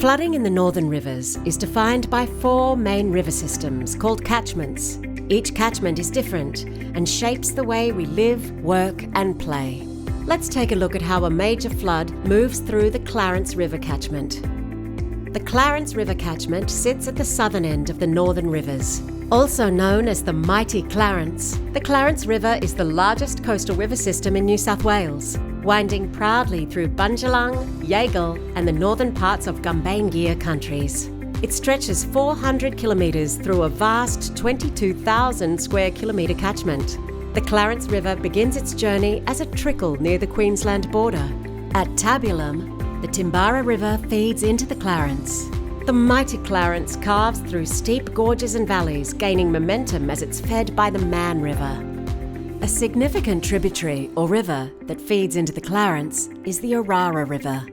Flooding in the northern rivers is defined by 4 main river systems called catchments. Each catchment is different and shapes the way we live, work and play. Let's take a look at how a major flood moves through the Clarence River catchment. The Clarence River catchment sits at the southern end of the northern rivers. Also known as the mighty Clarence, the Clarence River is the largest coastal river system in New South Wales, winding proudly through Bundjalung, Yagle and the northern parts of Gumbaynggirr countries. It stretches 400 kilometres through a vast 22,000 square kilometre catchment. The Clarence River begins its journey as a trickle near the Queensland border. At Tabulum, the Timbara River feeds into the Clarence. The mighty Clarence carves through steep gorges and valleys, gaining momentum as it's fed by the Man River. A significant tributary or river that feeds into the Clarence is the Orara River.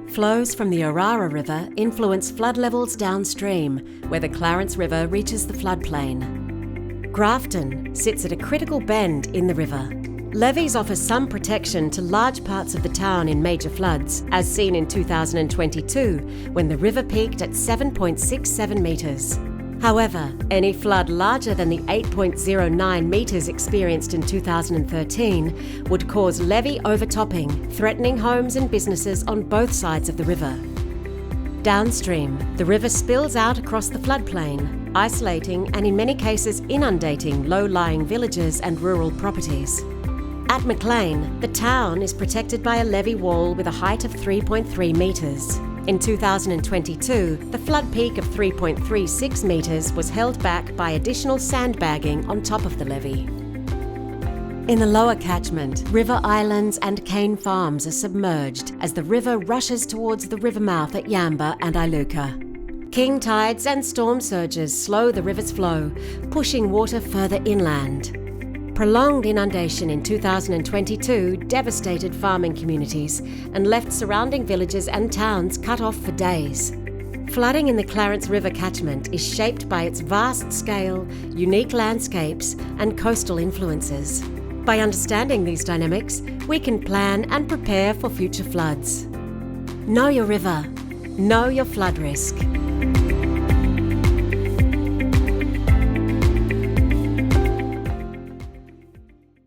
Flows from the Orara River influence flood levels downstream, where the Clarence River reaches the floodplain. Grafton sits at a critical bend in the river. Levees offer some protection to large parts of the town in major floods, as seen in 2022, when the river peaked at 7.67 metres. However, any flood larger than the 8.09 metres experienced in 2013 would cause levee overtopping, threatening homes and businesses on both sides of the river. Downstream, the river spills out across the floodplain, isolating and in many cases inundating low-lying villages and rural properties. At Maclean, the town is protected by a levee wall with a height of 3.3 metres. In 2022, the flood peak of 3.36 metres was held back by additional sandbagging on top of the levee. In the lower catchment, river islands and cane farms are submerged as the river rushes towards the river mouth at Yamba and Iluka. King tides and storm surges slow the river's flow, pushing water further inland. Prolonged inundation in 2022 devastated farming communities and left surrounding villages and towns cut off for days. Flooding in the Clarence River catchment is shaped by its vast scale, unique landscapes and coastal influences. By understanding these dynamics, we can plan and prepare for future floods. Know your river. Know your flood risk.